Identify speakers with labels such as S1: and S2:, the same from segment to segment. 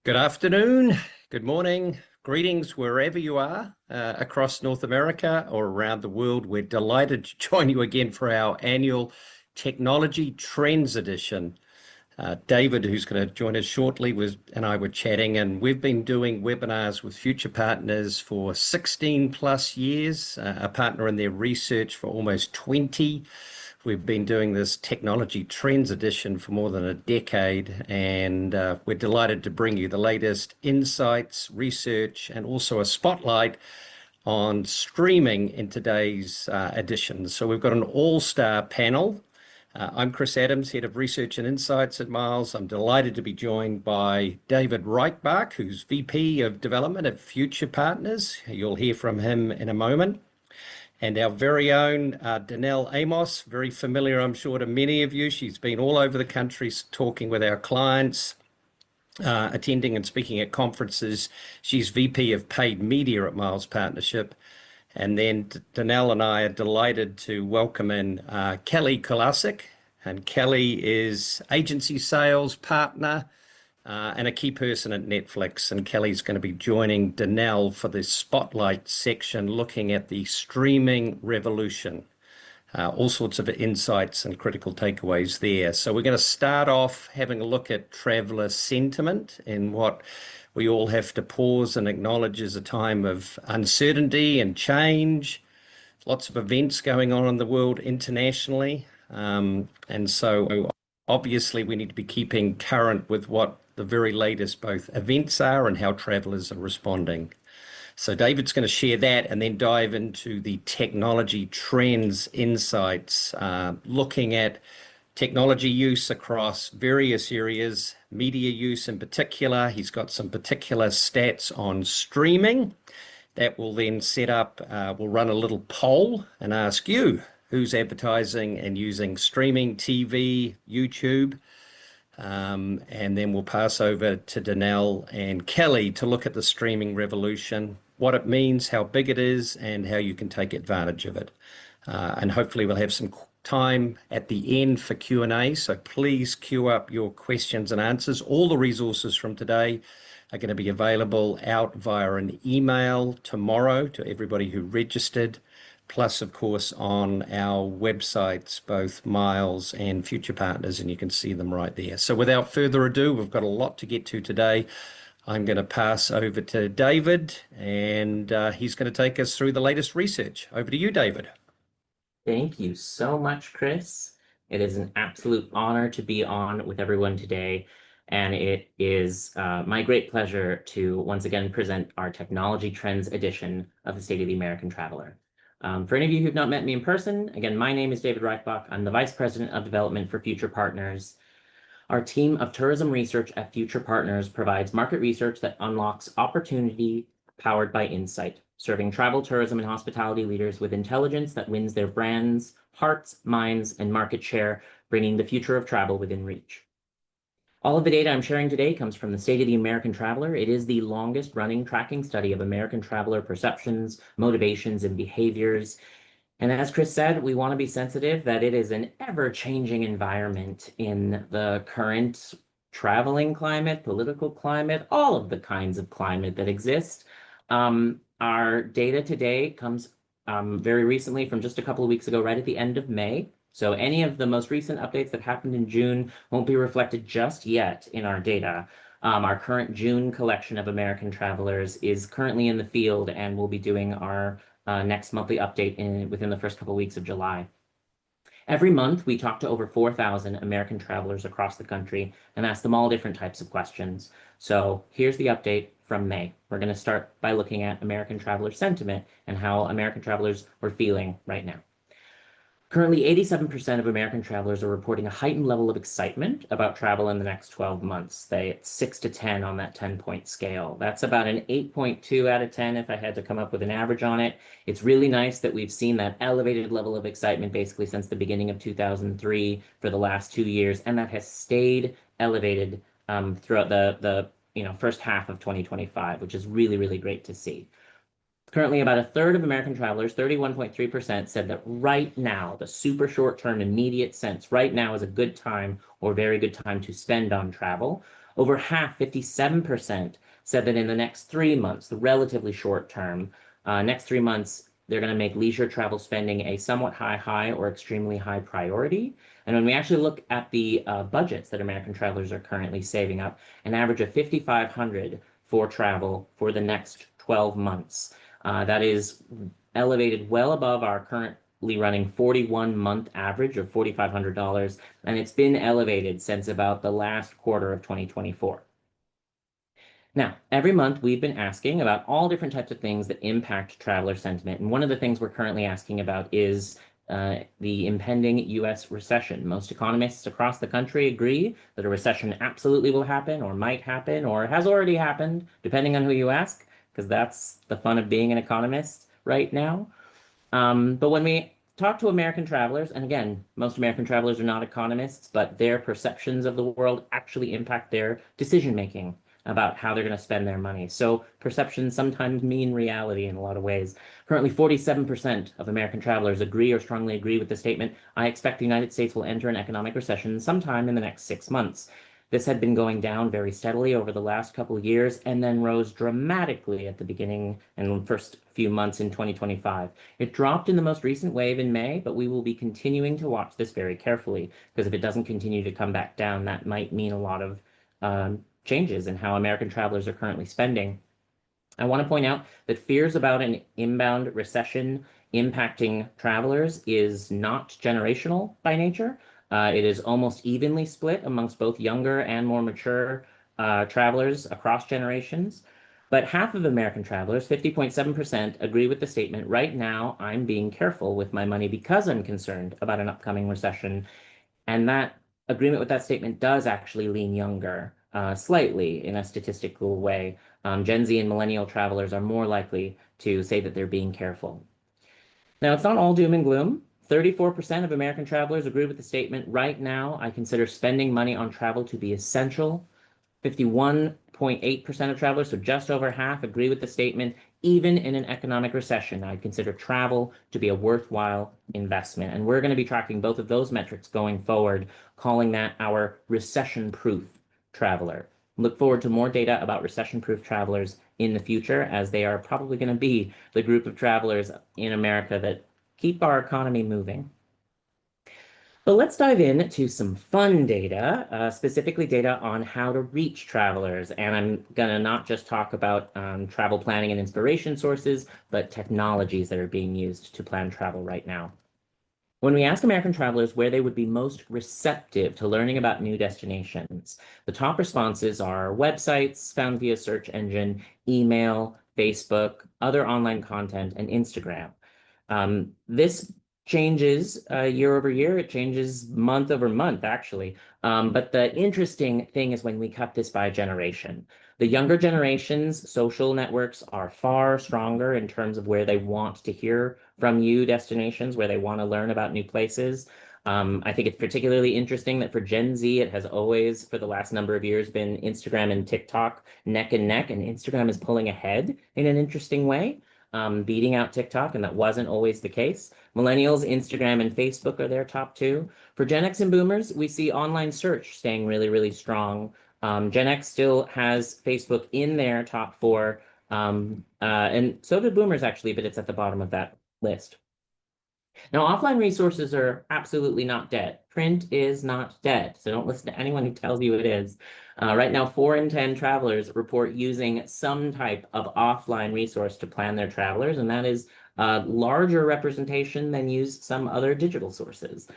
S1: Good afternoon, good morning, greetings wherever you are across North America or around the world. We're delighted to join you again for our annual Technology Trends Edition. David, who's going to join us shortly, and I were chatting, and we've been doing webinars with Future Partners for 16 plus years, a partner in their research for almost 20. We've been doing this Technology Trends Edition for more than a decade, and we're delighted to bring you the latest insights, research, and also a spotlight on streaming in today's edition. So we've got an all-star panel. I'm Chris Adams, Head of Research and Insights at Miles. I'm delighted to be joined by David Reichbach, who's VP of Development at Future Partners. You'll hear from him in a moment. And our very own Danelle Amos, very familiar, I'm sure, to many of you. She's been all over the country talking with our clients, attending and speaking at conferences. She's VP of Paid Media at Miles Partnership. And then Danelle and I are delighted to welcome in Kelly Kolasik. And Kelly is agency sales partner and a key person at Netflix. And Kelly's going to be joining Danelle for the spotlight section, looking at the streaming revolution. All sorts of insights and critical takeaways there. So we're going to start off having a look at traveler sentiment in what we all have to pause and acknowledge is a time of uncertainty and change. Lots of events going on in the world internationally. And so obviously we need to be keeping current with what the very latest both events are and how travelers are responding. So David's going to share that and then dive into the technology trends insights, looking at technology use across various areas, media use in particular. He's got some particular stats on streaming that will then set up, we'll run a little poll and ask you who's advertising and using streaming TV, YouTube. And then we'll pass over to Danelle and Kelly to look at the streaming revolution, what it means, how big it is, and how you can take advantage of it. And hopefully we'll have some time at the end for Q&A. So please queue up your questions and answers. All the resources from today are going to be available out via an email tomorrow to everybody who registered, plus, of course, on our websites, both Miles and Future Partners, and you can see them right there. So without further ado, we've got a lot to get to today. I'm going to pass over to David, and he's going to take us through the latest research. Over to you, David.
S2: Thank you so much, Chris. It is an absolute honor to be on with everyone today, and it is my great pleasure to once again present our Technology Trends edition of the State of the American Traveler. For any of you who've not met me in person, again, my name is David Reichbach. I'm the Vice President of Development for Future Partners. Our team of tourism research at Future Partners provides market research that unlocks opportunity powered by insight, serving travel, tourism, and hospitality leaders with intelligence that wins their brands, hearts, minds, and market share, bringing the future of travel within reach. All of the data I'm sharing today comes from the State of the American Traveler. It is the longest running tracking study of American traveler perceptions, motivations, and behaviors. And as Chris said, we want to be sensitive that it is an ever-changing environment in the current traveling climate, political climate, all of the kinds of climate that exist. Our data today comes very recently from just a couple of weeks ago, right at the end of May. So any of the most recent updates that happened in June won't be reflected just yet in our data. Our current June collection of American travelers is currently in the field, and we'll be doing our next monthly update within the first couple of weeks of July. Every month, we talk to over 4,000 American travelers across the country and ask them all different types of questions. So here's the update from May. We're going to start by looking at American traveler sentiment and how American travelers were feeling right now. Currently, 87% of American travelers are reporting a heightened level of excitement about travel in the next 12 months. It's 6 to 10 on that 10-point scale. That's about an 8.2 out of 10 if I had to come up with an average on it. It's really nice that we've seen that elevated level of excitement basically since the beginning of 2003 for the last 2 years, and that has stayed elevated throughout the first half of 2025, which is really, really great to see. Currently, about a third of American travelers, 31.3%, said that right now, the super short-term immediate sense, right now is a good time or very good time to spend on travel. Over half, 57%, said that in the next 3 months, the relatively short term, next 3 months, they're going to make leisure travel spending a somewhat high or extremely high priority. And when we actually look at the budgets that American travelers are currently saving up, an average of $5,500 for travel for the next 12 months. That is elevated well above our currently running 41-month average of $4,500, and it's been elevated since about the last quarter of 2024. Now, every month we've been asking about all different types of things that impact traveler sentiment. And one of the things we're currently asking about is the impending US recession. Most economists across the country agree that a recession absolutely will happen or might happen or has already happened, depending on who you ask, because that's the fun of being an economist right now. But when we talk to American travelers, and again, most American travelers are not economists, but their perceptions of the world actually impact their decision making about how they're going to spend their money. So perceptions sometimes mean reality in a lot of ways. Currently, 47% of American travelers agree or strongly agree with the statement, "I expect the United States will enter an economic recession sometime in the next 6 months." This had been going down very steadily over the last couple of years and then rose dramatically at the beginning and first few months in 2025. It dropped in the most recent wave in May, but we will be continuing to watch this very carefully, because if it doesn't continue to come back down, that might mean a lot of changes in how American travelers are currently spending. I want to point out that fears about an inbound recession impacting travelers is not generational by nature. It is almost evenly split amongst both younger and more mature travelers across generations. But half of American travelers, 50.7%, agree with the statement, "Right now, I'm being careful with my money because I'm concerned about an upcoming recession." And that agreement with that statement does actually lean younger, slightly in a statistical way. Gen Z and millennial travelers are more likely to say that they're being careful. Now, it's not all doom and gloom. 34% of American travelers agree with the statement, "Right now, I consider spending money on travel to be essential." 51.8% of travelers, so just over half, agree with the statement, "Even in an economic recession, I consider travel to be a worthwhile investment." And we're going to be tracking both of those metrics going forward, calling that our recession-proof traveler. Look forward to more data about recession-proof travelers in the future, as they are probably going to be the group of travelers in America that keep our economy moving. But let's dive into some fun data, specifically data on how to reach travelers. And I'm going to not just talk about travel planning and inspiration sources, but technologies that are being used to plan travel right now. When we ask American travelers where they would be most receptive to learning about new destinations, the top responses are websites found via search engine, email, Facebook, other online content, and Instagram. This changes year over year. It changes month over month, actually. But the interesting thing is when we cut this by generation. The younger generations' social networks are far stronger in terms of where they want to hear from you, destinations, where they want to learn about new places. I think it's particularly interesting that for Gen Z, it has always, for the last number of years, been Instagram and TikTok neck and neck, and Instagram is pulling ahead in an interesting way, beating out TikTok, and that wasn't always the case. Millennials, Instagram, and Facebook are their top two. For Gen X and Boomers, we see online search staying really, really strong. Gen X still has Facebook in their top four, and so do Boomers, actually, but it's at the bottom of that list. Now, offline resources are absolutely not dead. Print is not dead, so don't listen to anyone who tells you it is. Right now, 4 in 10 travelers report using some type of offline resource to plan their travelers, and that is a larger representation than use some other digital sources.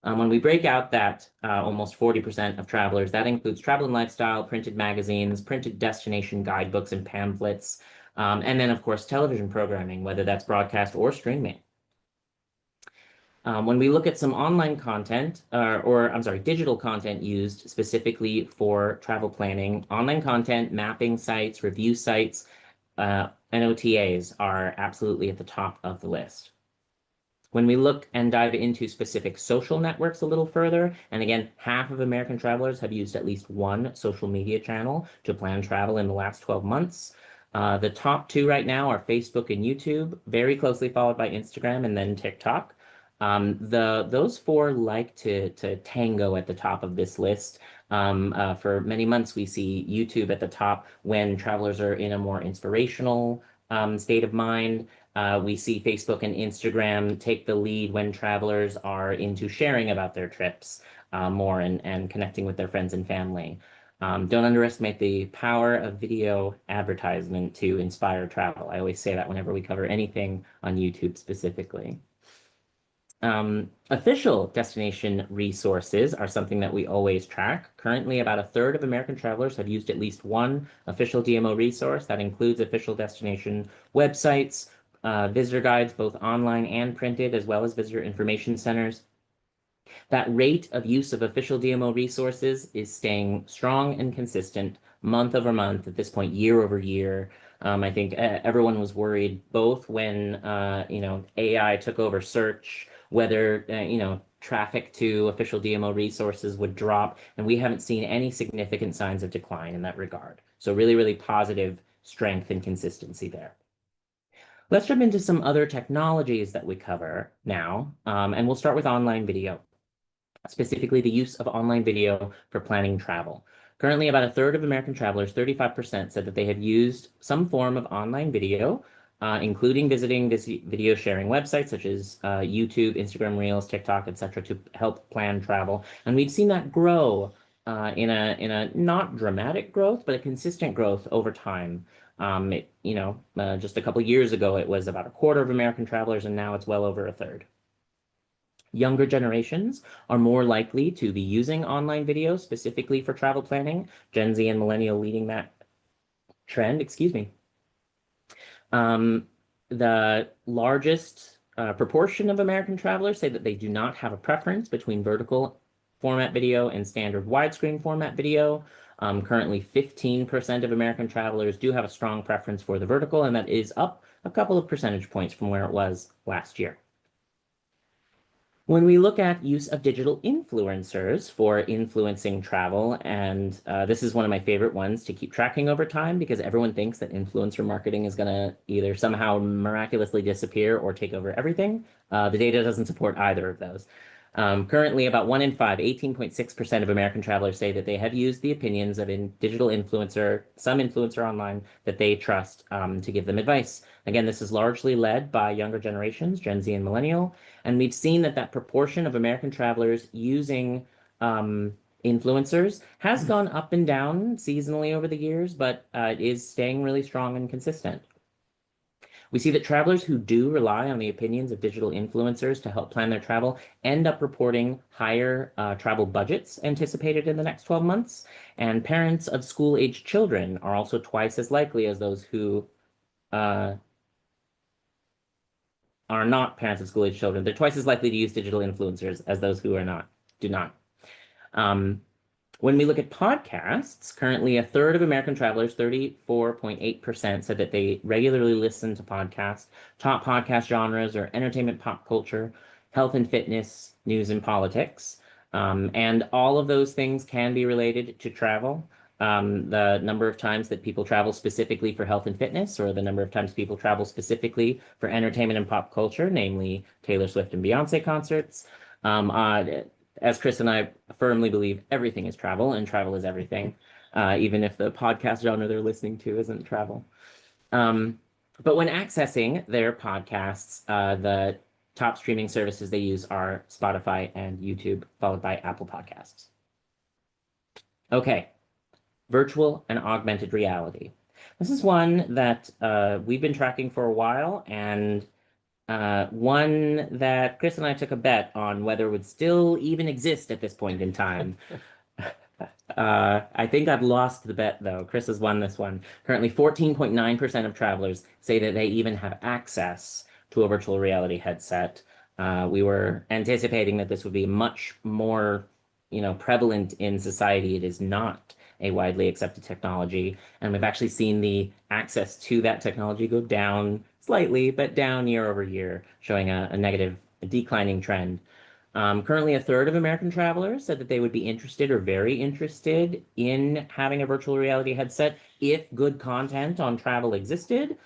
S2: When we break out that almost 40% of travelers, that includes travel and lifestyle, printed magazines, printed destination guidebooks and pamphlets, and then, of course, television programming, whether that's broadcast or streaming. When we look at some online content, digital content used specifically for travel planning, online content, mapping sites, review sites, and OTAs are absolutely at the top of the list. When we look and dive into specific social networks a little further, and again, half of American travelers have used at least one social media channel to plan travel in the last 12 months. The top two right now are Facebook and YouTube, very closely followed by Instagram and then TikTok. Those four like to tango at the top of this list. For many months, we see YouTube at the top when travelers are in a more inspirational state of mind. We see Facebook and Instagram take the lead when travelers are into sharing about their trips more and connecting with their friends and family. Don't underestimate the power of video advertisement to inspire travel. I always say that whenever we cover anything on YouTube specifically. Official destination resources are something that we always track. Currently, about a third of American travelers have used at least one official DMO resource. That includes official destination websites, visitor guides, both online and printed, as well as visitor information centers. That rate of use of official DMO resources is staying strong and consistent month over month, at this point, year over year. I think everyone was worried both when AI took over search, whether traffic to official DMO resources would drop, and we haven't seen any significant signs of decline in that regard. So really, really positive strength and consistency there. Let's jump into some other technologies that we cover now, and we'll start with online video, specifically the use of online video for planning travel. Currently, about a third of American travelers, 35%, said that they have used some form of online video, including visiting video sharing websites such as YouTube, Instagram Reels, TikTok, etc., to help plan travel. And we've seen that grow in a not dramatic growth, but a consistent growth over time. Just a couple years ago, it was about a quarter of American travelers, and now it's well over a third. Younger generations are more likely to be using online video specifically for travel planning. Gen Z and millennial leading that trend, excuse me. The largest proportion of American travelers say that they do not have a preference between vertical format video and standard widescreen format video. Currently, 15% of American travelers do have a strong preference for the vertical, and that is up a couple of percentage points from where it was last year. When we look at use of digital influencers for influencing travel, and this is one of my favorite ones to keep tracking over time because everyone thinks that influencer marketing is going to either somehow miraculously disappear or take over everything. The data doesn't support either of those. Currently, about 1 in 5, 18.6% of American travelers say that they have used the opinions of a digital influencer, some influencer online that they trust to give them advice. Again, this is largely led by younger generations, Gen Z and millennial, and we've seen that proportion of American travelers using influencers has gone up and down seasonally over the years, but it is staying really strong and consistent. We see that travelers who do rely on the opinions of digital influencers to help plan their travel end up reporting higher travel budgets anticipated in the next 12 months. And parents of school-aged children are also twice as likely as those who are not parents of school-aged children. They're twice as likely to use digital influencers as those who do not. When we look at podcasts, currently a third of American travelers, 34.8%, said that they regularly listen to podcasts. Top podcast genres are entertainment, pop culture, health and fitness, news and politics. And all of those things can be related to travel. The number of times that people travel specifically for health and fitness, or the number of times people travel specifically for entertainment and pop culture, namely Taylor Swift and Beyonce concerts. As Chris and I firmly believe, everything is travel and travel is everything, even if the podcast genre they're listening to isn't travel. But when accessing their podcasts, the top streaming services they use are Spotify and YouTube, followed by Apple Podcasts. Okay, virtual and augmented reality. This is one that we've been tracking for a while, and one that Chris and I took a bet on whether it would still even exist at this point in time. I think I've lost the bet, though. Chris has won this one. Currently, 14.9% of travelers say that they even have access to a virtual reality headset. We were anticipating that this would be much more, prevalent in society. It is not a widely accepted technology, and we've actually seen the access to that technology go down slightly, but down year over year, showing a declining trend. Currently, a third of American travelers said that they would be interested or very interested in having a virtual reality headset if good content on travel existed.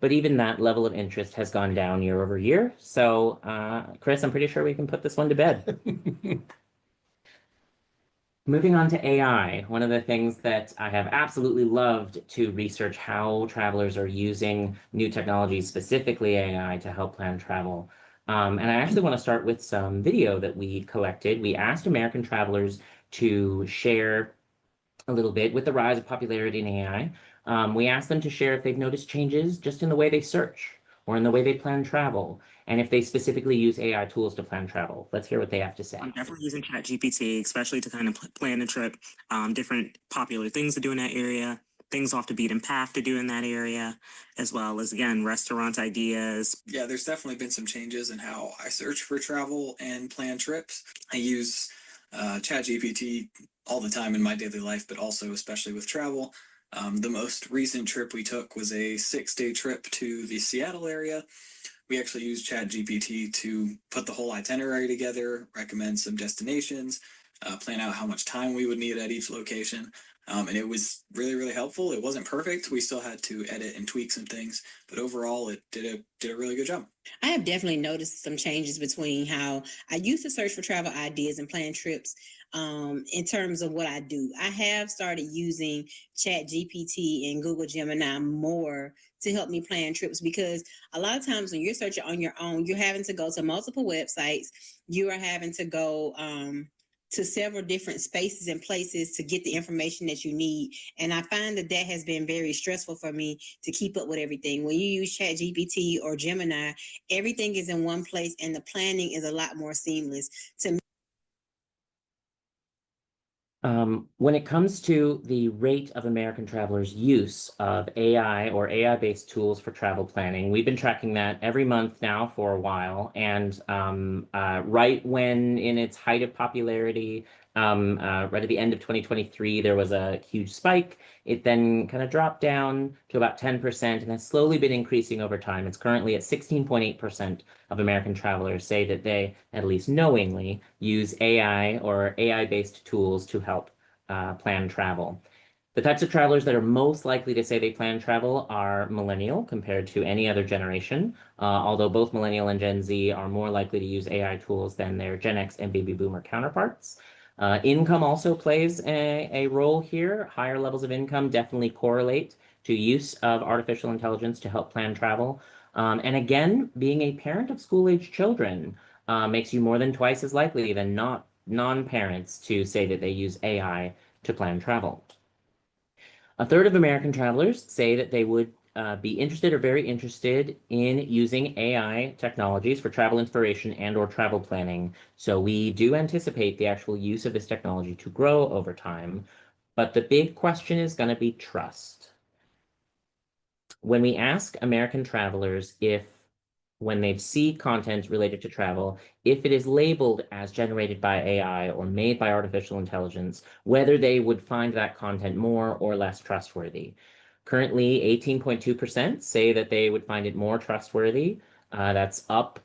S2: but even that level of interest has gone down year over year. So, Chris, I'm pretty sure we can put this one to bed. Moving on to AI, one of the things that I have absolutely loved to research how travelers are using new technologies, specifically AI, to help plan travel. And I actually want to start with some video that we collected. We asked American travelers to share a little bit with the rise of popularity in AI. We asked them to share if they've noticed changes just in the way they search or in the way they plan travel, and if they specifically use AI tools to plan travel. Let's hear what they have to say.
S3: I'm definitely using ChatGPT, especially to kind of plan a trip, different popular things to do in that area, things off the beaten path to do in that area, as well as, again, restaurant ideas.
S4: Yeah, there's definitely been some changes in how I search for travel and plan trips. I use ChatGPT all the time in my daily life, but also especially with travel. The most recent trip we took was a 6-day trip to the Seattle area. We actually used ChatGPT to put the whole itinerary together, recommend some destinations, plan out how much time we would need at each location. And it was really, really helpful. It wasn't perfect. We still had to edit and tweak some things, but overall, it did a really good job.
S5: I have definitely noticed some changes between how I used to search for travel ideas and plan trips in terms of what I do. I have started using Chat GPT and Google Gemini more to help me plan trips, because a lot of times when you're searching on your own, you're having to go to multiple websites. You are having to go to several different spaces and places to get the information that you need. And I find that that has been very stressful for me to keep up with everything. When you use Chat GPT or Gemini, everything is in one place and the planning is a lot more seamless. To me,
S2: when it comes to the rate of American travelers' use of AI or AI-based tools for travel planning, we've been tracking that every month now for a while. And right when in its height of popularity, right at the end of 2023, there was a huge spike. It then kind of dropped down to about 10% and has slowly been increasing over time. It's currently at 16.8% of American travelers say that they, at least knowingly, use AI or AI-based tools to help plan travel. The types of travelers that are most likely to say they plan travel are millennial compared to any other generation, although both millennial and Gen Z are more likely to use AI tools than their Gen X and baby boomer counterparts. Income also plays a role here. Higher levels of income definitely correlate to use of artificial intelligence to help plan travel. And again, being a parent of school-age children makes you more than twice as likely than non-parents to say that they use AI to plan travel. A third of American travelers say that they would be interested or very interested in using AI technologies for travel inspiration and or travel planning. So we do anticipate the actual use of this technology to grow over time. But the big question is going to be trust. When we ask American travelers if, when they see content related to travel, if it is labeled as generated by AI or made by artificial intelligence, whether they would find that content more or less trustworthy. Currently, 18.2% say that they would find it more trustworthy. That's up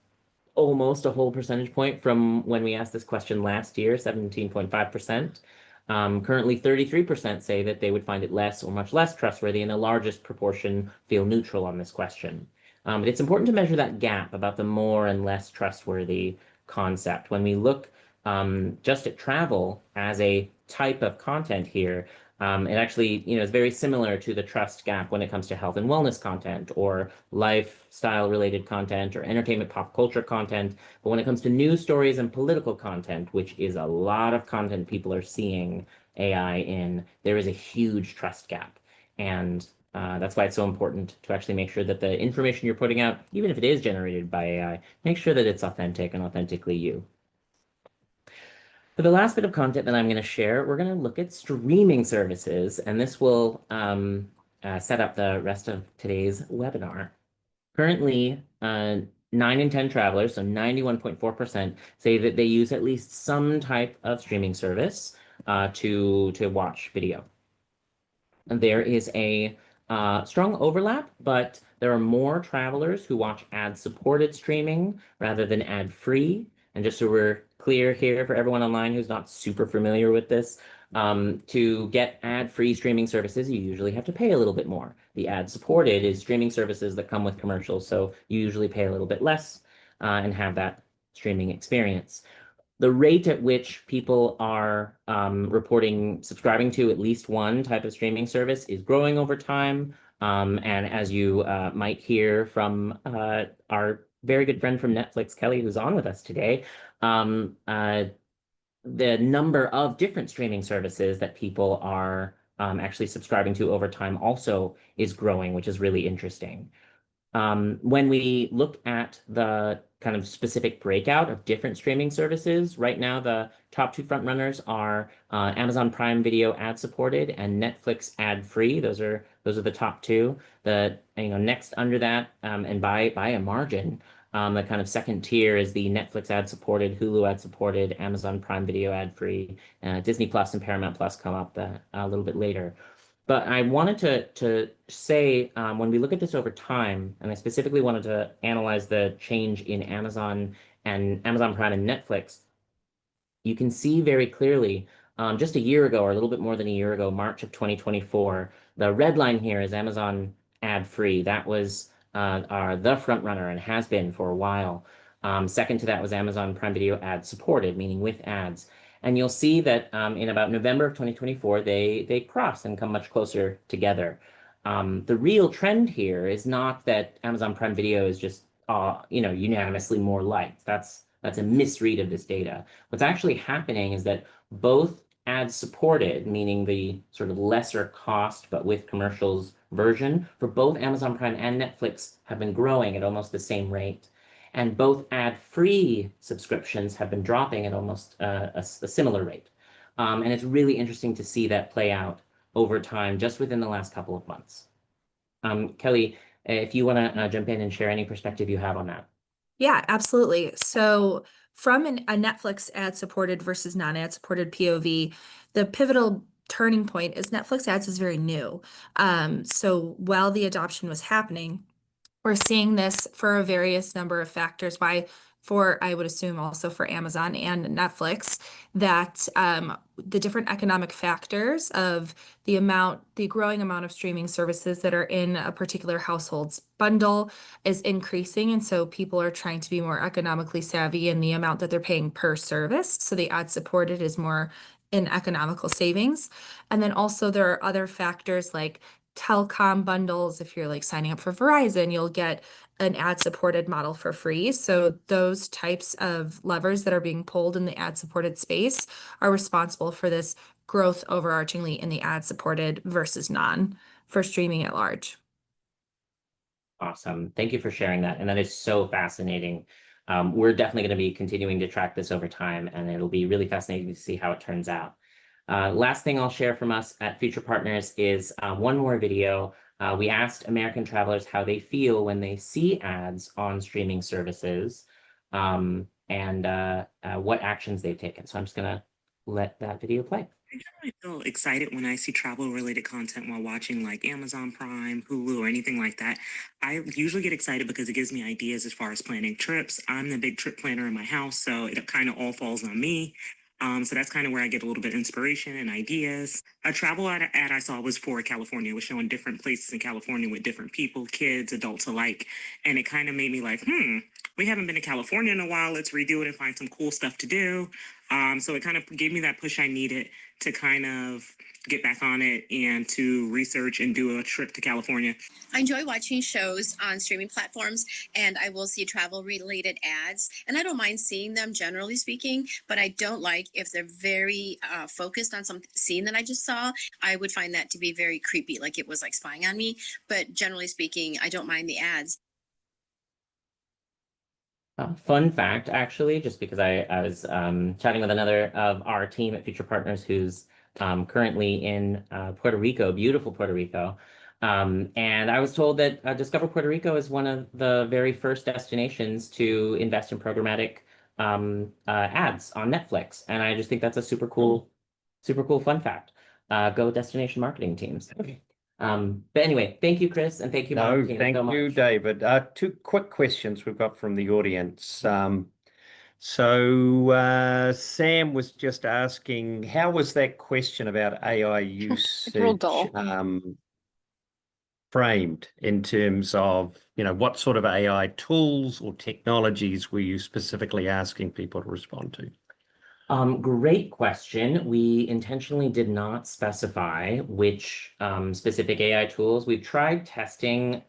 S2: almost a whole percentage point from when we asked this question last year, 17.5%. Currently, 33% say that they would find it less or much less trustworthy, and the largest proportion feel neutral on this question. But it's important to measure that gap about the more and less trustworthy concept. When we look just at travel as a type of content here, it actually, is very similar to the trust gap when it comes to health and wellness content or lifestyle related content or entertainment pop culture content. But when it comes to news stories and political content, which is a lot of content people are seeing AI in, there is a huge trust gap. And that's why it's so important to actually make sure that the information you're putting out, even if it is generated by AI, make sure that it's authentic and authentically you. For the last bit of content that I'm going to share, we're going to look at streaming services, and this will set up the rest of today's webinar. Currently, 9 in 10 travelers, so 91.4%, say that they use at least some type of streaming service to watch video. And there is a strong overlap, but there are more travelers who watch ad-supported streaming rather than ad-free. And just so we're clear here for everyone online who's not super familiar with this. To get ad-free streaming services, you usually have to pay a little bit more. The ad-supported is streaming services that come with commercials, so you usually pay a little bit less and have that streaming experience. The rate at which people are reporting subscribing to at least one type of streaming service is growing over time. And as you might hear from our very good friend from Netflix, Kelly, who's on with us today, the number of different streaming services that people are actually subscribing to over time also is growing, which is really interesting. When we look at the kind of specific breakout of different streaming services, right now the top two front runners are Amazon Prime Video ad supported and Netflix ad free. Those are the top two. The next under that and by a margin, the kind of second tier is the Netflix ad supported, Hulu ad supported, Amazon Prime Video ad free, Disney Plus and Paramount Plus come up a little bit later. But I wanted to say, when we look at this over time, and I specifically wanted to analyze the change in Amazon and Amazon Prime and Netflix, you can see very clearly, just a year ago, or a little bit more than a year ago, March of 2024, the red line here is Amazon ad-free. That was the front runner and has been for a while. Second to that was Amazon Prime Video ad-supported, meaning with ads. And you'll see that in about November of 2024, they cross and come much closer together. The real trend here is not that Amazon Prime Video is just unanimously more liked. That's a misread of this data. What's actually happening is that both ad-supported, meaning the sort of lesser cost but with commercials version, for both Amazon Prime and Netflix have been growing at almost the same rate. And both ad-free subscriptions have been dropping at almost a similar rate. And it's really interesting to see that play out over time, just within the last couple of months. Kelly, if you want to jump in and share any perspective you have on that.
S6: Yeah, absolutely. So from a Netflix ad-supported versus non-ad-supported POV, the pivotal turning point is Netflix ads is very new. So while the adoption was happening, we're seeing this for a various number of factors. I would assume also for Amazon and Netflix, that the different economic factors of the growing amount of streaming services that are in a particular household's bundle is increasing. And so people are trying to be more economically savvy in the amount that they're paying per service. So the ad supported is more in economical savings. And then also there are other factors like telecom bundles. If you're like signing up for Verizon, you'll get an ad-supported model for free. So those types of levers that are being pulled in the ad-supported space are responsible for this growth overarchingly in the ad-supported versus non for streaming at large.
S2: Awesome. Thank you for sharing that. And that is so fascinating. We're definitely going to be continuing to track this over time, and it'll be really fascinating to see how it turns out. Last thing I'll share from us at Future Partners is one more video. We asked American travelers how they feel when they see ads on streaming services and what actions they've taken. So I'm just going to let that video play.
S3: I generally feel excited when I see travel related content while watching like Amazon Prime, Hulu, or anything like that. I usually get excited because it gives me ideas as far as planning trips. I'm the big trip planner in my house, so it kind of all falls on me. So that's kind of where I get a little bit of inspiration and ideas. A travel ad I saw was for California. It was showing different places in California with different people, kids, adults alike. And it kind of made me like, we haven't been to California in a while. Let's redo it and find some cool stuff to do. So it kind of gave me that push I needed to kind of get back on it and to research and do a trip to California.
S7: I enjoy watching shows on streaming platforms, and I will see travel related ads, and I don't mind seeing them generally speaking, but I don't like if they're very focused on some scene that I just saw. I would find that to be very creepy, like it was like spying on me, but generally speaking, I don't mind the ads.
S2: Fun fact, actually, just because I was chatting with another of our team at Future Partners who's currently in Puerto Rico, beautiful Puerto Rico. And I was told that Discover Puerto Rico is one of the very first destinations to invest in programmatic ads on Netflix. And I just think that's a super cool fun fact. Go destination marketing teams. But anyway, thank you, Chris, and thank you, Martina,
S1: thank
S2: so much.
S1: you, David. Two quick questions we've got from the audience. So Sam was just asking, how was that question about AI
S8: It's real
S1: usage
S8: dull.
S1: framed in terms of, what sort of AI tools or technologies were you specifically asking people to respond to?
S2: Great question. We intentionally did not specify which specific AI tools. We've tried testing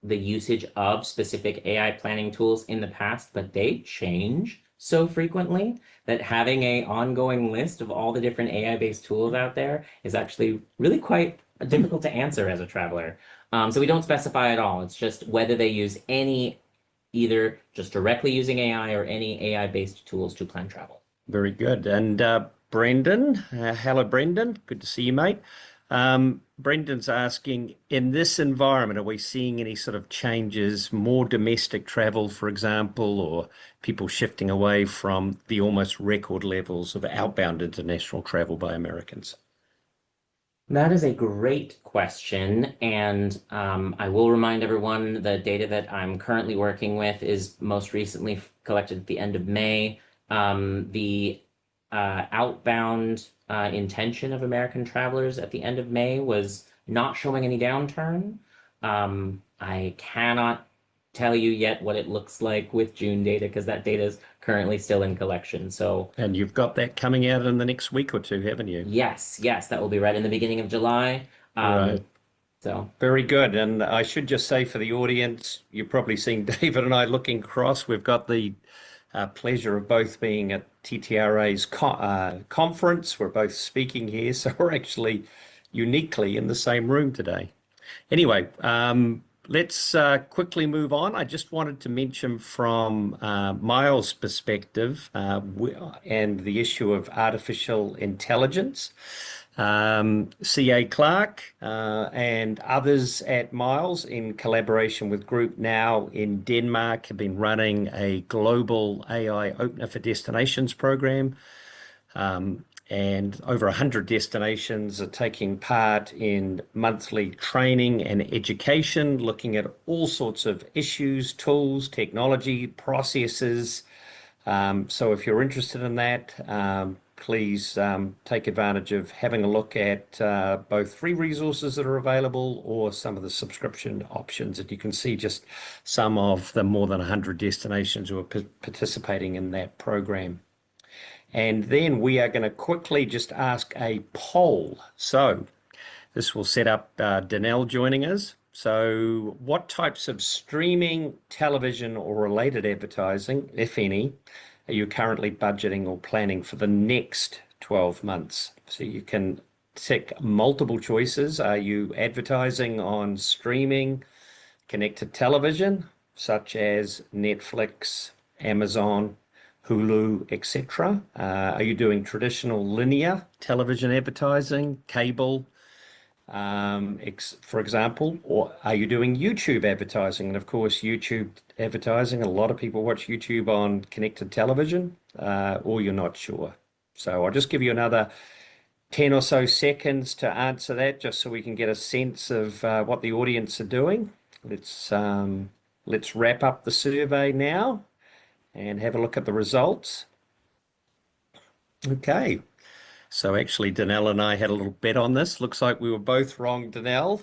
S2: the usage of specific AI planning tools in the past, but they change so frequently that having an ongoing list of all the different AI-based tools out there is actually really quite difficult to answer as a traveler. So we don't specify at all. It's just whether they use either just directly using AI or any AI-based tools to plan travel.
S1: Very good. And Brendan, hello, Brendan. Good to see you, mate. Brendan's asking, in this environment, are we seeing any sort of changes, more domestic travel, for example, or people shifting away from the almost record levels of outbound international travel by Americans?
S2: That is a great question. And I will remind everyone the data that I'm currently working with is most recently collected at the end of May. The outbound intention of American travelers at the end of May was not showing any downturn. I cannot tell you yet what it looks like with June data because that data is currently still in collection.
S1: And you've got that coming out in the next week or two, haven't you?
S2: Yes, that will be right in the beginning of July.
S1: Right.
S2: So
S1: very good. And I should just say for the audience, you've probably seen David and I looking across. We've got the pleasure of both being at TTRA's conference. We're both speaking here, so we're actually uniquely in the same room today. Anyway, let's quickly move on. I just wanted to mention from Miles' perspective and the issue of artificial intelligence. C.A. Clark and others at Miles, in collaboration with Group Now in Denmark, have been running a global AI Opener for Destinations program. And over 100 destinations are taking part in monthly training and education, looking at all sorts of issues, tools, technology, processes. So if you're interested in that, please take advantage of having a look at both free resources that are available or some of the subscription options. And you can see just some of the more than 100 destinations who are participating in that program. And then we are going to quickly just ask a poll. So this will set up Danelle joining us. So what types of streaming, television, or related advertising, if any, are you currently budgeting or planning for the next 12 months? So you can tick multiple choices. Are you advertising on streaming, connected television, such as Netflix, Amazon, Hulu, etc.? Are you doing traditional linear television advertising, cable, for example, or are you doing YouTube advertising? And of course, YouTube advertising, a lot of people watch YouTube on connected television, or you're not sure. So I'll just give you another 10 or so seconds to answer that, just so we can get a sense of what the audience are doing. Let's wrap up the survey now and have a look at the results. Okay. So actually, Danelle and I had a little bet on this. Looks like we were both wrong, Danelle.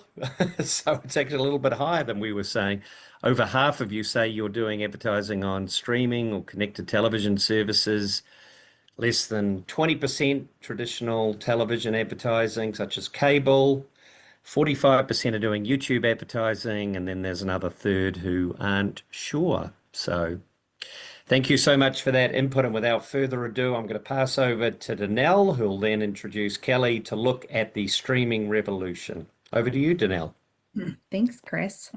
S1: So it's actually a little bit higher than we were saying. Over half of you say you're doing advertising on streaming or connected television services. Less than 20% traditional television advertising, such as cable. 45% are doing YouTube advertising. And then there's another third who aren't sure. So thank you so much for that input. And without further ado, I'm going to pass over to Danelle, who will then introduce Kelly to look at the streaming revolution. Over to you, Danelle.
S9: Thanks, Chris.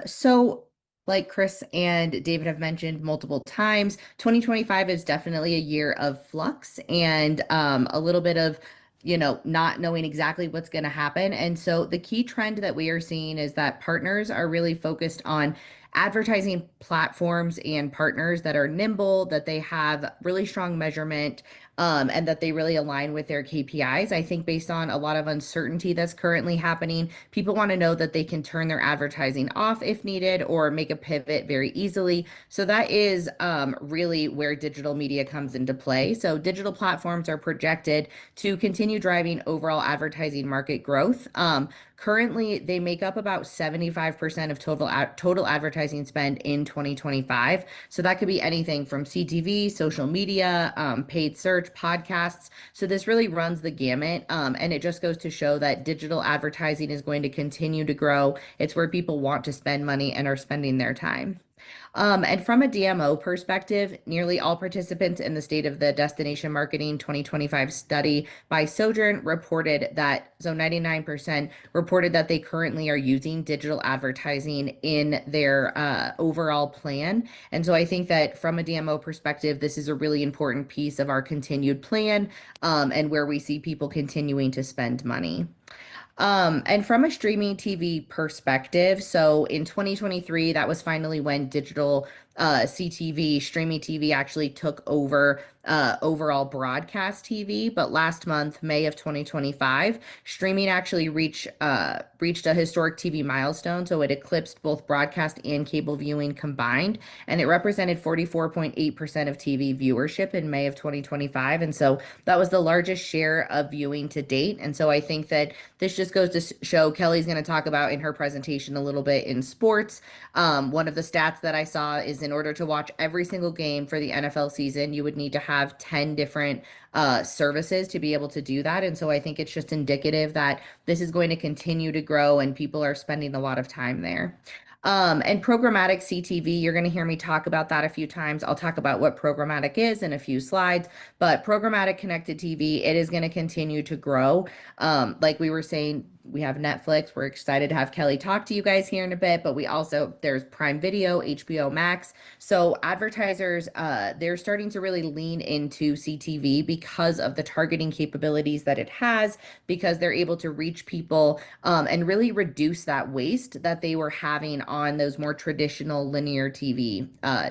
S9: So like Chris and David have mentioned multiple times, 2025 is definitely a year of flux and a little bit of not knowing exactly what's going to happen. And so the key trend that we are seeing is that partners are really focused on advertising platforms and partners that are nimble, that they have really strong measurement, and that they really align with their KPIs. I think based on a lot of uncertainty that's currently happening, people want to know that they can turn their advertising off if needed or make a pivot very easily. So that is really where digital media comes into play. So digital platforms are projected to continue driving overall advertising market growth. Currently, they make up about 75% of total advertising spend in 2025. So that could be anything from CTV, social media, paid search, podcasts. So this really runs the gamut. And it just goes to show that digital advertising is going to continue to grow. It's where people want to spend money and are spending their time. And from a DMO perspective, nearly all participants in the State of the Destination Marketing 2025 study by Sojourn reported that, so 99% reported that they currently are using digital advertising in their overall plan. And so I think that from a DMO perspective, this is a really important piece of our continued plan and where we see people continuing to spend money. And from a streaming TV perspective, so in 2023, that was finally when digital CTV, streaming TV actually took over overall broadcast TV. But last month, May of 2025, streaming actually reached a historic TV milestone. So it eclipsed both broadcast and cable viewing combined, and it represented 44.8% of TV viewership in May of 2025. And so that was the largest share of viewing to date. And so I think that this just goes to show, Kelly's going to talk about in her presentation a little bit in sports. One of the stats that I saw is in order to watch every single game for the NFL season, you would need to have 10 different services to be able to do that. And so I think it's just indicative that this is going to continue to grow and people are spending a lot of time there. And programmatic CTV, you're going to hear me talk about that a few times. I'll talk about what programmatic is in a few slides, but programmatic connected TV, it is going to continue to grow. Like we were saying, we have Netflix. We're excited to have Kelly talk to you guys here in a bit, but there's Prime Video, HBO Max. So advertisers, they're starting to really lean into CTV because of the targeting capabilities that it has, because they're able to reach people and really reduce that waste that they were having on those more traditional linear TV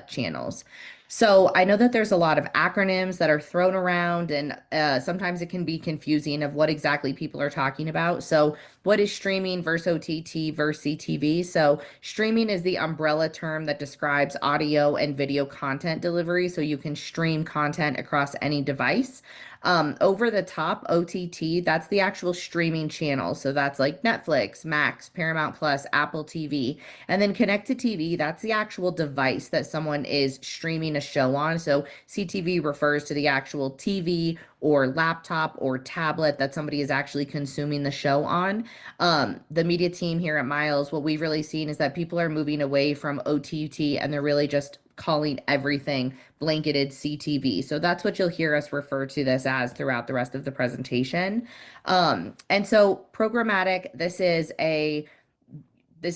S9: channels. So I know that there's a lot of acronyms that are thrown around, and sometimes it can be confusing of what exactly people are talking about. So what is streaming versus OTT versus CTV? So streaming is the umbrella term that describes audio and video content delivery. So you can stream content across any device. Over the top OTT, that's the actual streaming channel. So that's like Netflix, Max, Paramount Plus, Apple TV. And then connected TV, that's the actual device that someone is streaming a show on. So CTV refers to the actual TV or laptop or tablet that somebody is actually consuming the show on. The media team here at Miles, what we've really seen is that people are moving away from OTT and they're really just calling everything blanketed CTV. So that's what you'll hear us refer to this as throughout the rest of the presentation. And so programmatic, this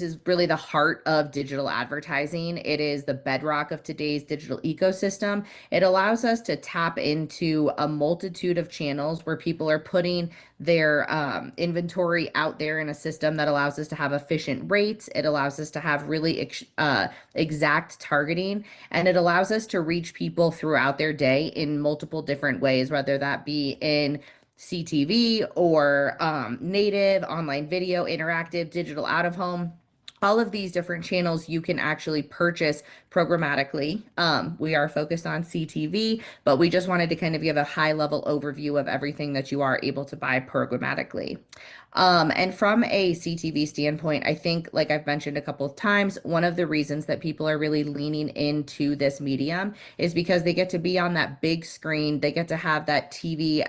S9: is really the heart of digital advertising. It is the bedrock of today's digital ecosystem. It allows us to tap into a multitude of channels where people are putting their inventory out there in a system that allows us to have efficient rates. It allows us to have really exact targeting, and it allows us to reach people throughout their day in multiple different ways, whether that be in CTV or native, online video, interactive, digital out of home. All of these different channels you can actually purchase programmatically. We are focused on CTV, but we just wanted to kind of give a high level overview of everything that you are able to buy programmatically. And from a CTV standpoint, I think, like I've mentioned a couple of times, one of the reasons that people are really leaning into this medium is because they get to be on that big screen. They get to have that TV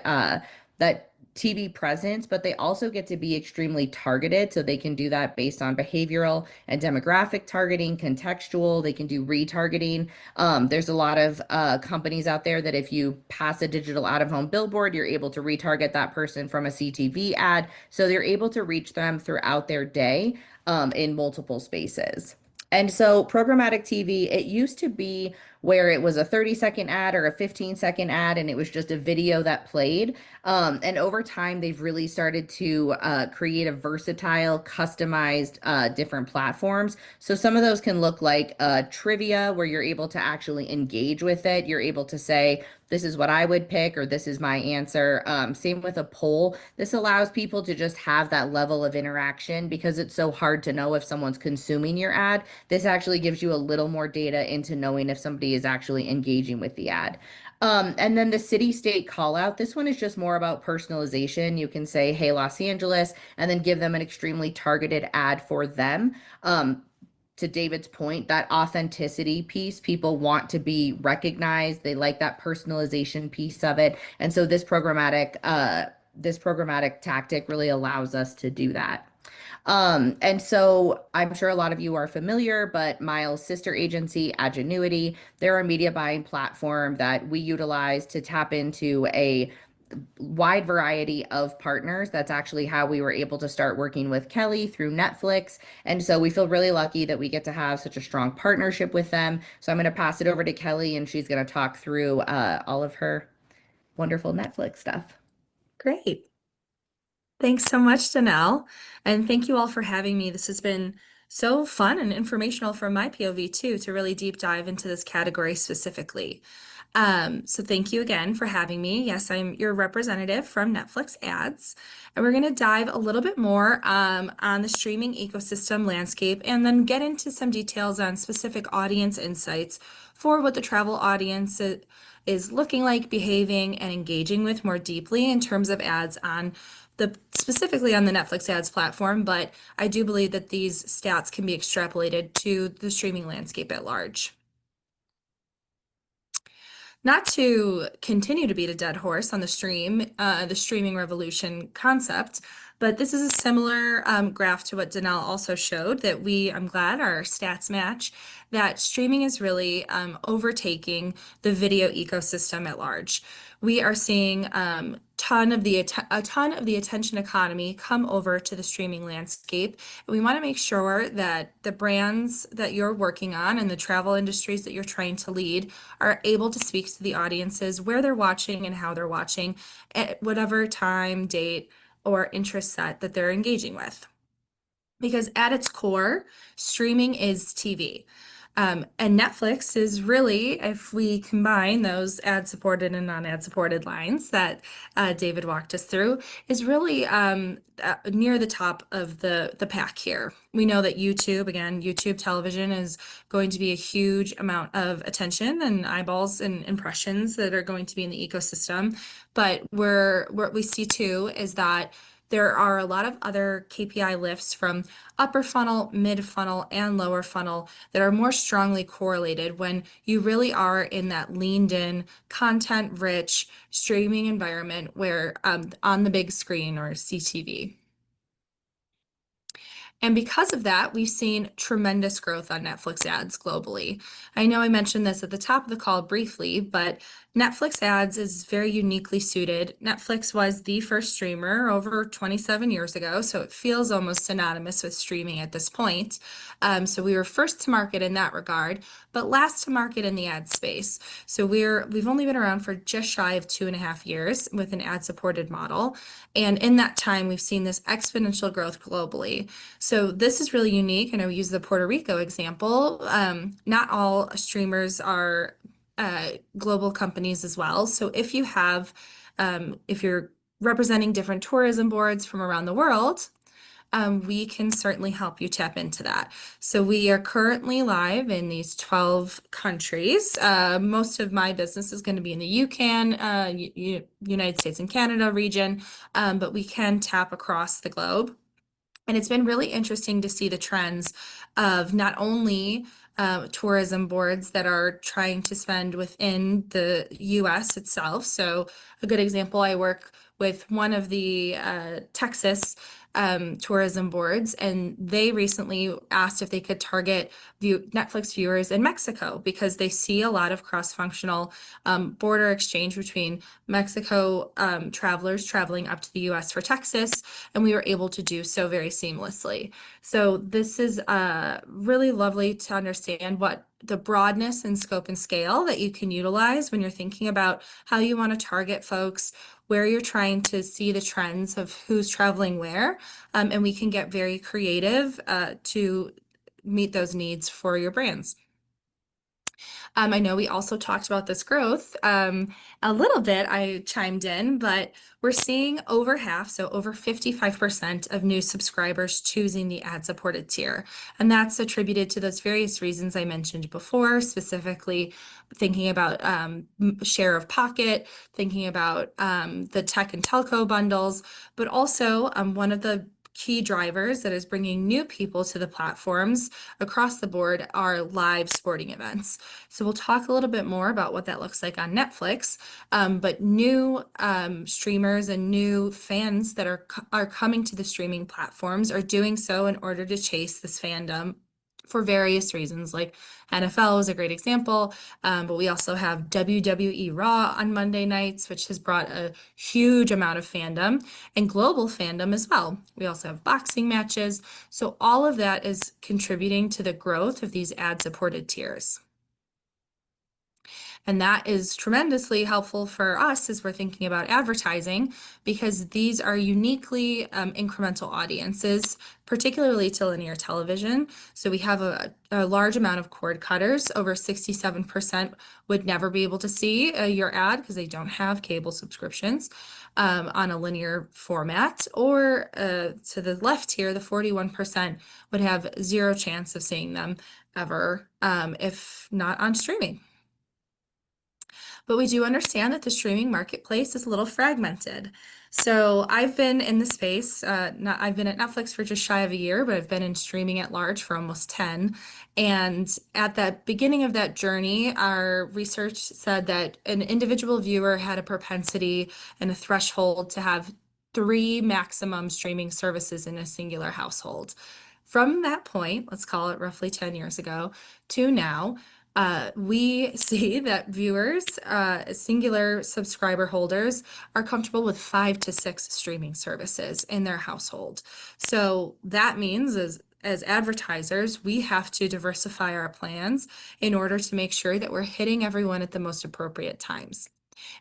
S9: presence, but they also get to be extremely targeted. So they can do that based on behavioral and demographic targeting, contextual. They can do retargeting. There's a lot of companies out there that if you pass a digital out-of-home billboard, you're able to retarget that person from a CTV ad. So they're able to reach them throughout their day in multiple spaces. And so programmatic TV, it used to be where it was a 30-second ad or a 15-second ad, and it was just a video that played. And over time, they've really started to create a versatile, customized different platforms. So some of those can look like trivia, where you're able to actually engage with it. You're able to say, this is what I would pick, or this is my answer. Same with a poll. This allows people to just have that level of interaction because it's so hard to know if someone's consuming your ad. This actually gives you a little more data into knowing if somebody is actually engaging with the ad. And then the city state call out. This one is just more about personalization. You can say, hey, Los Angeles, and then give them an extremely targeted ad for them. To David's point, that authenticity piece, people want to be recognized. They like that personalization piece of it. And so this programmatic tactic really allows us to do that. And so I'm sure a lot of you are familiar, but Miles' sister agency, Adgenuity, they're a media buying platform that we utilize to tap into a wide variety of partners. That's actually how we were able to start working with Kelly through Netflix. And so we feel really lucky that we get to have such a strong partnership with them. So I'm going to pass it over to Kelly, and she's going to talk through all of her wonderful Netflix stuff.
S6: Great. Thanks so much, Danelle. And thank you all for having me. This has been so fun and informational from my POV too, to really deep dive into this category specifically. So thank you again for having me. Yes, I'm your representative from Netflix Ads, and we're going to dive a little bit more on the streaming ecosystem landscape, and then get into some details on specific audience insights for what the travel audience is looking like, behaving, and engaging with more deeply in terms of ads on specifically on the Netflix Ads platform. But I do believe that these stats can be extrapolated to the streaming landscape at large. Not to continue to beat a dead horse on the streaming revolution concept, but this is a similar graph to what Danelle also showed, that I'm glad our stats match, that streaming is really overtaking the video ecosystem at large. We are seeing a ton of the attention economy come over to the streaming landscape. And we want to make sure that the brands that you're working on and the travel industries that you're trying to lead are able to speak to the audiences where they're watching and how they're watching at whatever time, date, or interest set that they're engaging with. Because at its core, streaming is TV. And Netflix is really, if we combine those ad-supported and non-ad-supported lines that David walked us through, is really near the top of the pack here. We know that YouTube television is going to be a huge amount of attention and eyeballs and impressions that are going to be in the ecosystem. But what we see too is that there are a lot of other KPI lifts from upper funnel, mid funnel, and lower funnel that are more strongly correlated when you really are in that leaned in, content rich streaming environment where on the big screen or CTV. And because of that, we've seen tremendous growth on Netflix Ads globally. I know I mentioned this at the top of the call briefly, but Netflix Ads is very uniquely suited. Netflix was the first streamer over 27 years ago, so it feels almost synonymous with streaming at this point. So we were first to market in that regard, but last to market in the ad space. So we've only been around for just shy of 2.5 years with an ad-supported model. And in that time, we've seen this exponential growth globally. So this is really unique, and I use the Puerto Rico example. Not all streamers are global companies as well. So if you have, if you're representing different tourism boards from around the world, we can certainly help you tap into that. So we are currently live in these 12 countries. Most of my business is going to be in the UCAN, United States and Canada region, but we can tap across the globe. And it's been really interesting to see the trends of not only tourism boards that are trying to spend within the US itself. So a good example, I work with one of the Texas tourism boards, and they recently asked if they could target Netflix viewers in Mexico because they see a lot of cross-functional border exchange between Mexico travelers traveling up to the US for Texas, and we were able to do so very seamlessly. So this is really lovely to understand what the broadness and scope and scale that you can utilize when you're thinking about how you want to target folks, where you're trying to see the trends of who's traveling where, and we can get very creative to meet those needs for your brands. I know we also talked about this growth a little bit. I chimed in, but we're seeing over half, so over 55% of new subscribers choosing the ad-supported tier. And that's attributed to those various reasons I mentioned before, specifically thinking about share of pocket, thinking about the tech and telco bundles, but also one of the key drivers that is bringing new people to the platforms across the board are live sporting events. So we'll talk a little bit more about what that looks like on Netflix, but new streamers and new fans that are coming to the streaming platforms are doing so in order to chase this fandom for various reasons. Like NFL is a great example, but we also have WWE Raw on Monday nights, which has brought a huge amount of fandom and global fandom as well. We also have boxing matches. So all of that is contributing to the growth of these ad-supported tiers. And that is tremendously helpful for us as we're thinking about advertising, because these are uniquely incremental audiences, particularly to linear television. So we have a large amount of cord cutters. Over 67% would never be able to see your ad because they don't have cable subscriptions on a linear format. Or to the left here, the 41% would have zero chance of seeing them ever if not on streaming. But we do understand that the streaming marketplace is a little fragmented. So I've been in the space, I've been at Netflix for just shy of a year, but I've been in streaming at large for almost 10. And at the beginning of that journey, our research said that an individual viewer had a propensity and a threshold to have 3 maximum streaming services in a singular household. From that point, let's call it roughly 10 years ago, to now, we see that viewers, singular subscriber holders, are comfortable with 5 to 6 streaming services in their household. So that means as advertisers, we have to diversify our plans in order to make sure that we're hitting everyone at the most appropriate times.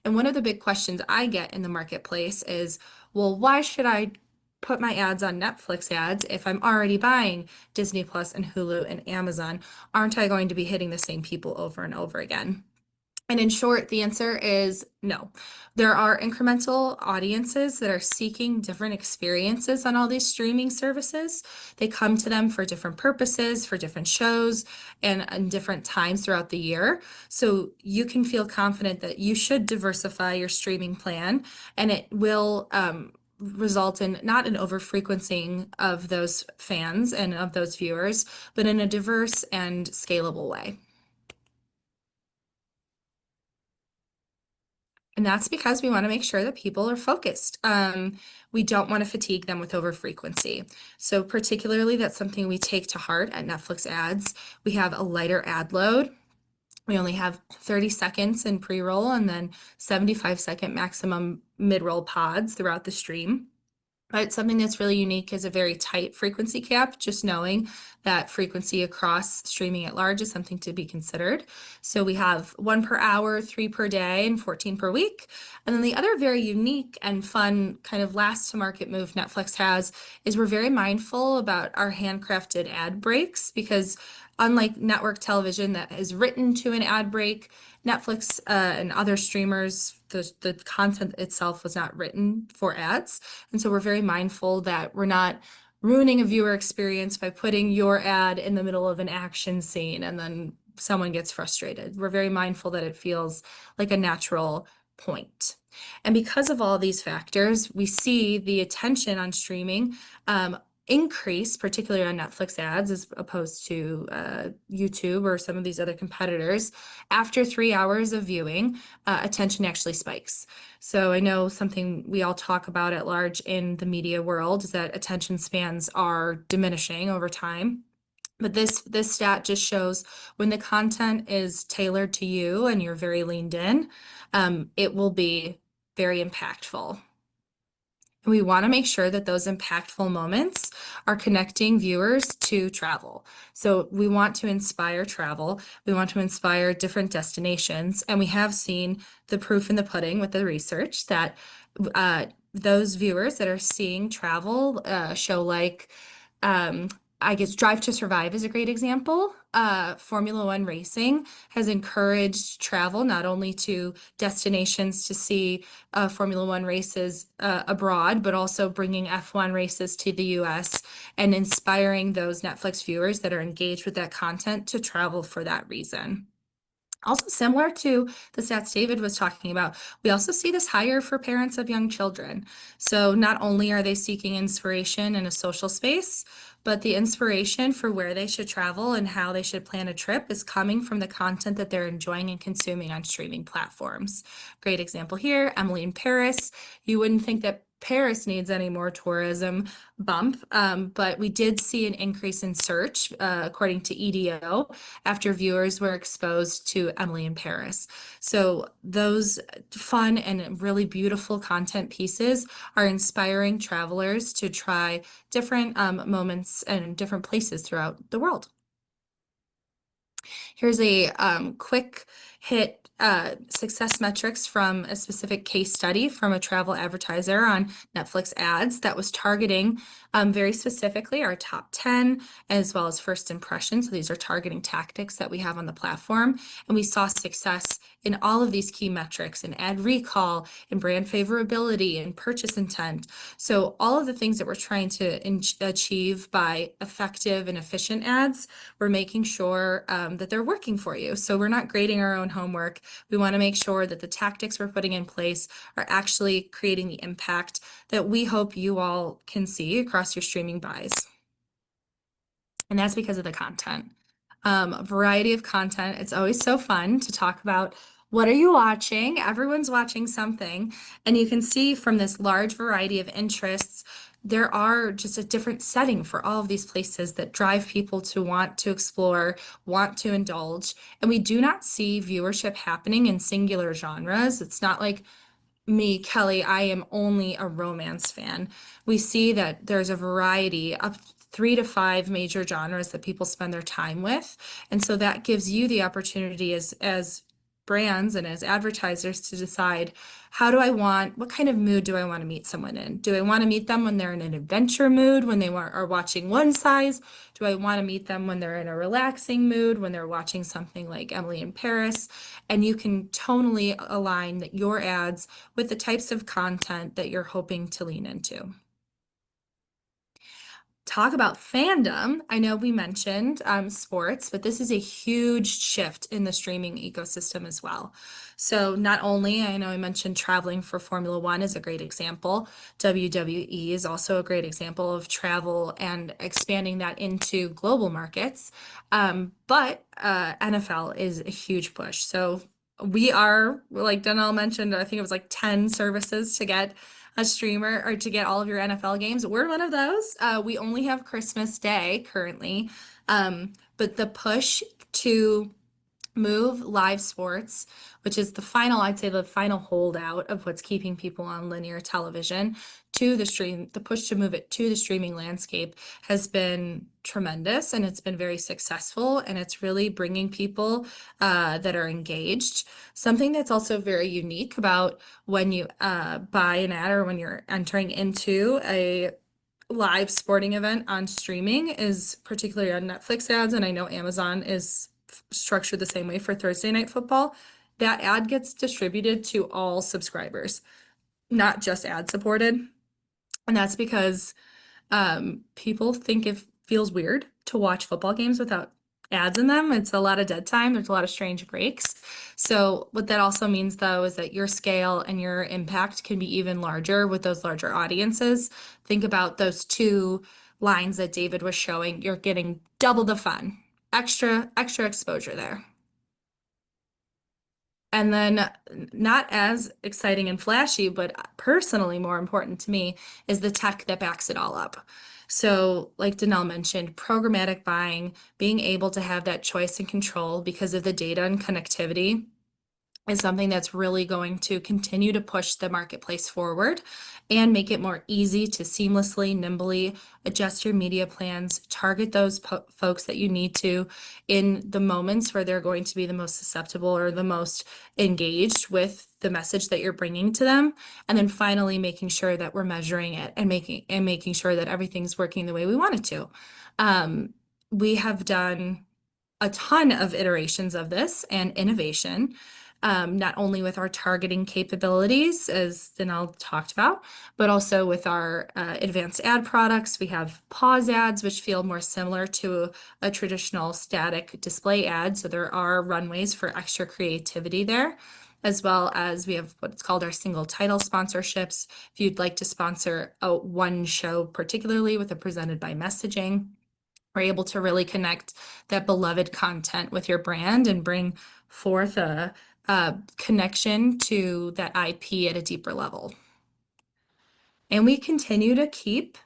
S6: And one of the big questions I get in the marketplace is, well, why should I put my ads on Netflix ads if I'm already buying Disney Plus and Hulu and Amazon? Aren't I going to be hitting the same people over and over again? And in short, the answer is no. There are incremental audiences that are seeking different experiences on all these streaming services. They come to them for different purposes, for different shows, and different times throughout the year. So you can feel confident that you should diversify your streaming plan, and it will result in not an over-frequencing of those fans and of those viewers, but in a diverse and scalable way. And that's because we want to make sure that people are focused. We don't want to fatigue them with over-frequency. So particularly, that's something we take to heart at Netflix Ads. We have a lighter ad load. We only have 30 seconds in pre-roll and then 75-second maximum mid-roll pods throughout the stream. But something that's really unique is a very tight frequency cap, just knowing that frequency across streaming at large is something to be considered. So we have 1 per hour, 3 per day, and 14 per week. And then the other very unique and fun kind of last to market move Netflix has is we're very mindful about our handcrafted ad breaks, because unlike network television that is written to an ad break, Netflix and other streamers, the content itself was not written for ads. And so we're very mindful that we're not ruining a viewer experience by putting your ad in the middle of an action scene and then someone gets frustrated. We're very mindful that it feels like a natural point. And because of all these factors, we see the attention on streaming increase, particularly on Netflix ads, as opposed to YouTube or some of these other competitors. After 3 hours of viewing, attention actually spikes. So I know something we all talk about at large in the media world is that attention spans are diminishing over time. But this stat just shows when the content is tailored to you and you're very leaned in, it will be very impactful. And we want to make sure that those impactful moments are connecting viewers to travel. So we want to inspire travel. We want to inspire different destinations. And we have seen the proof in the pudding with the research that those viewers that are seeing travel show like, I guess Drive to Survive is a great example. Formula One racing has encouraged travel not only to destinations to see Formula One races abroad, but also bringing F1 races to the US and inspiring those Netflix viewers that are engaged with that content to travel for that reason. Also similar to the stats David was talking about, we also see this higher for parents of young children. So not only are they seeking inspiration in a social space, but the inspiration for where they should travel and how they should plan a trip is coming from the content that they're enjoying and consuming on streaming platforms. Great example here, Emily in Paris. You wouldn't think that Paris needs any more tourism bump, but we did see an increase in search, according to EDO, after viewers were exposed to Emily in Paris. So those fun and really beautiful content pieces are inspiring travelers to try different moments and different places throughout the world. Here's a quick hit success metrics from a specific case study from a travel advertiser on Netflix ads that was targeting very specifically our top 10 as well as first impressions. So these are targeting tactics that we have on the platform. And we saw success in all of these key metrics in ad recall, in brand favorability, and purchase intent. So all of the things that we're trying to achieve by effective and efficient ads, we're making sure that they're working for you. So we're not grading our own homework. We want to make sure that the tactics we're putting in place are actually creating the impact that we hope you all can see across your streaming buys. And that's because of the content. Variety of content. It's always so fun to talk about what are you watching? Everyone's watching something. And you can see from this large variety of interests, there are just a different setting for all of these places that drive people to want to explore, want to indulge. And we do not see viewership happening in singular genres. It's not like me, Kelly, I am only a romance fan. We see that there's a variety of 3 to 5 major genres that people spend their time with. And so that gives you the opportunity as brands and as advertisers to decide, what kind of mood do I want to meet someone in? Do I want to meet them when they're in an adventure mood, when they are watching one size? Do I want to meet them when they're in a relaxing mood, when they're watching something like Emily in Paris? And you can tonally align your ads with the types of content that you're hoping to lean into. Talk about fandom. I know we mentioned sports, but this is a huge shift in the streaming ecosystem as well. So not only, I know I mentioned traveling for Formula One is a great example. WWE is also a great example of travel and expanding that into global markets. But NFL is a huge push. So we are, like Danielle mentioned, I think it was like 10 services to get a streamer or to get all of your NFL games. We're one of those. We only have Christmas Day currently. But the push to move live sports, which is I'd say the final holdout of what's keeping people on linear television, to the push to move it to the streaming landscape has been tremendous, and it's been very successful, and it's really bringing people that are engaged. Something that's also very unique about when you buy an ad or when you're entering into a live sporting event on streaming is particularly on Netflix ads, and I know Amazon is structured the same way for Thursday Night Football. That ad gets distributed to all subscribers, not just ad supported. And that's because people think it feels weird to watch football games without ads in them. It's a lot of dead time. There's a lot of strange breaks. So what that also means, though, is that your scale and your impact can be even larger with those larger audiences. Think about those 2 lines that David was showing. You're getting double the fun, extra exposure there. And then not as exciting and flashy, but personally more important to me is the tech that backs it all up. So like Danelle mentioned, programmatic buying, being able to have that choice and control because of the data and connectivity is something that's really going to continue to push the marketplace forward and make it more easy to seamlessly, nimbly adjust your media plans, target those folks that you need to in the moments where they're going to be the most susceptible or the most engaged with the message that you're bringing to them. And then finally making sure that we're measuring it and making sure that everything's working the way we want it to. We have done a ton of iterations of this and innovation, not only with our targeting capabilities, as Danelle talked about, but also with our advanced ad products. We have pause ads, which feel more similar to a traditional static display ad. So there are runways for extra creativity there, as well as we have what's called our single title sponsorships. If you'd like to sponsor one show particularly with a presented by messaging, we're able to really connect that beloved content with your brand and bring forth a connection to that IP at a deeper level. And we continue to keep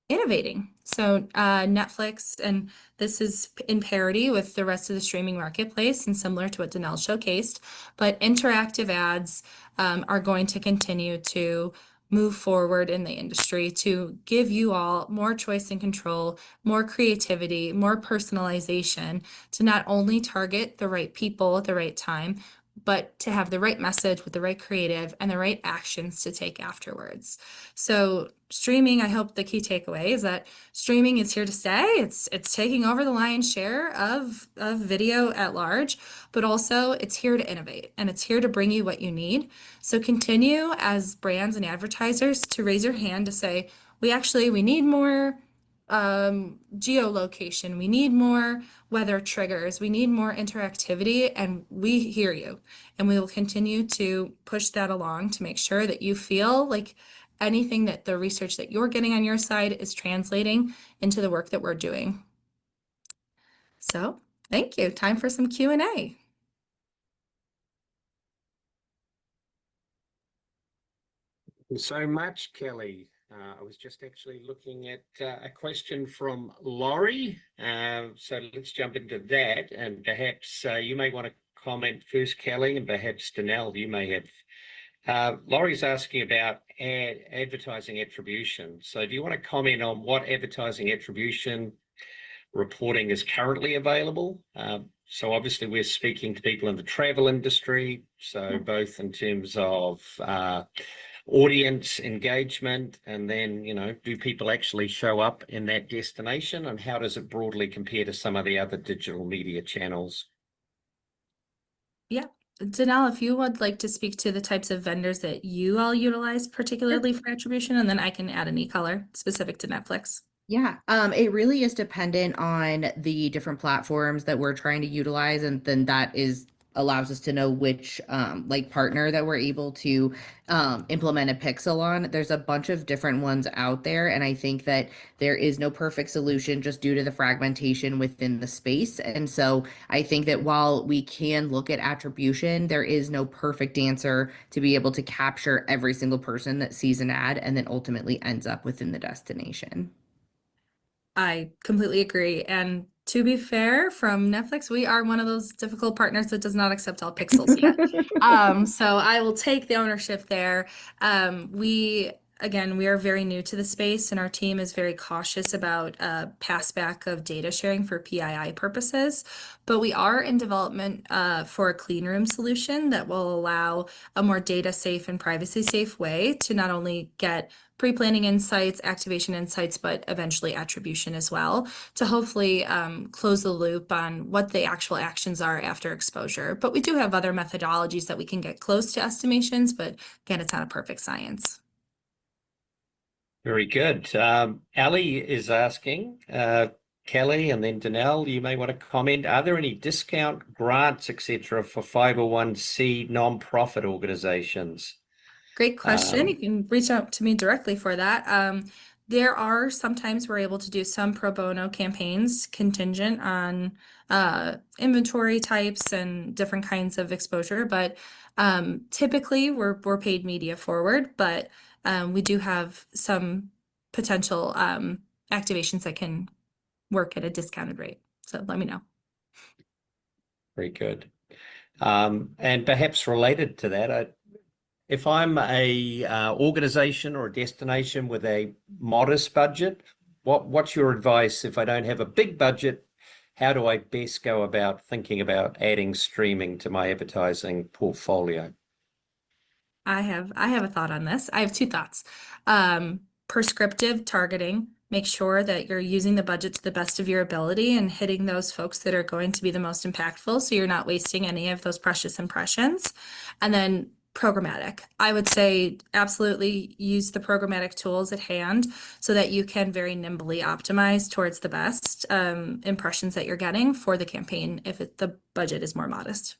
S6: innovating. So Netflix, and this is in parity with the rest of the streaming marketplace and similar to what Danelle showcased, but interactive ads are going to continue to move forward in the industry to give you all more choice and control, more creativity, more personalization to not only target the right people at the right time, but to have the right message with the right creative and the right actions to take afterwards. So streaming, I hope the key takeaway is that streaming is here to stay. It's taking over the lion's share of video at large, but also it's here to innovate and it's here to bring you what you need. So continue as brands and advertisers to raise your hand to say, we need more geolocation, we need more weather triggers, we need more interactivity, and we hear you. And we will continue to push that along to make sure that you feel like anything that the research that you're getting on your side is translating into the work that we're doing. So thank you. Time for some Q&A.
S1: Thank you so much, Kelly. I was just actually looking at a question from Laurie. So let's jump into that. And perhaps you may want to comment first, Kelly, and perhaps Danelle, you may have. Laurie's asking about advertising attribution. So do you want to comment on what advertising attribution reporting is currently available? So obviously we're speaking to people in the travel industry, so both in terms of audience engagement, and then, do people actually show up in that destination, and how does it broadly compare to some of the other digital media channels?
S6: Yeah. Danelle, if you would like to speak to the types of vendors that you all utilize particularly for attribution, and then I can add any color specific to Netflix.
S9: Yeah, it really is dependent on the different platforms that we're trying to utilize, and then that allows us to know which partner that we're able to implement a pixel on. There's a bunch of different ones out there, and I think that there is no perfect solution just due to the fragmentation within the space. And so I think that while we can look at attribution, there is no perfect answer to be able to capture every single person that sees an ad and then ultimately ends up within the destination.
S6: I completely agree. And to be fair, from Netflix, we are one of those difficult partners that does not accept all pixels yet. So I will take the ownership there. We are very new to the space, and our team is very cautious about passback of data sharing for PII purposes. But we are in development for a clean room solution that will allow a more data safe and privacy safe way to not only get pre-planning insights, activation insights, but eventually attribution as well, to hopefully close the loop on what the actual actions are after exposure. But we do have other methodologies that we can get close to estimations, but again, it's not a perfect science.
S1: Very good. Ali is asking, Kelly and then Danelle, you may want to comment. Are there any discount grants, etc., for 501c nonprofit organizations?
S6: Great question. You can reach out to me directly for that. There are sometimes we're able to do some pro bono campaigns contingent on inventory types and different kinds of exposure, but typically we're paid media forward, but we do have some potential activations that can work at a discounted rate. So let me know.
S1: Very good. And perhaps related to that, if I'm a organization or a destination with a modest budget, what's your advice if I don't have a big budget? How do I best go about thinking about adding streaming to my advertising portfolio?
S6: I have a thought on this. I have two thoughts. Prescriptive targeting. Make sure that you're using the budget to the best of your ability and hitting those folks that are going to be the most impactful, so you're not wasting any of those precious impressions. And then programmatic. I would say absolutely use the programmatic tools at hand so that you can very nimbly optimize towards the best impressions that you're getting for the campaign if the budget is more modest.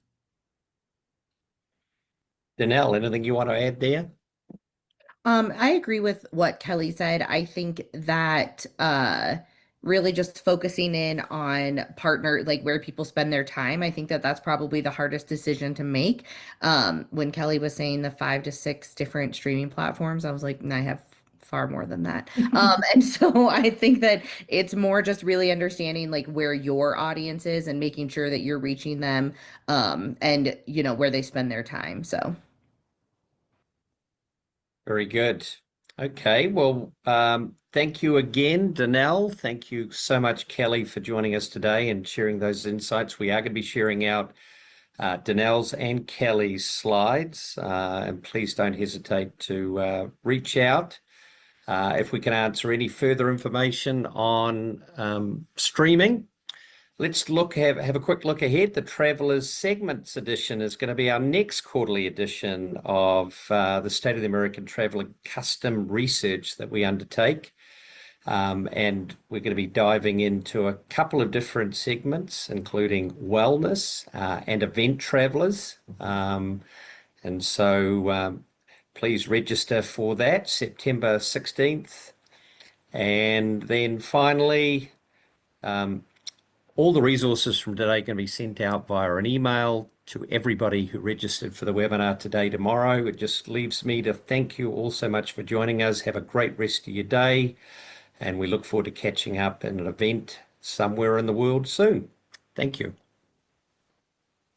S1: Danelle, anything you want to add there?
S9: I agree with what Kelly said. I think that really just focusing in on partner, like where people spend their time, I think that that's probably the hardest decision to make. When Kelly was saying the 5 to 6 different streaming platforms, I was like, I have far more than that. And so I think that it's more just really understanding like where your audience is and making sure that you're reaching them, and where they spend their time. So.
S1: Very good. Okay, well, thank you again, Danelle. Thank you so much, Kelly, for joining us today and sharing those insights. We are going to be sharing out Danelle's and Kelly's slides, and please don't hesitate to reach out if we can answer any further information on streaming. Let's have a quick look ahead. The Travelers Segments edition is going to be our next quarterly edition of the State of the American Traveler custom research that we undertake. And we're going to be diving into a couple of different segments, including wellness and event travelers. And so please register for that, September 16th. And then finally, all the resources from today are going to be sent out via an email to everybody who registered for the webinar today, tomorrow. It just leaves me to thank you all so much for joining us. Have a great rest of your day, and we look forward to catching up in an event somewhere in the world soon. Thank you.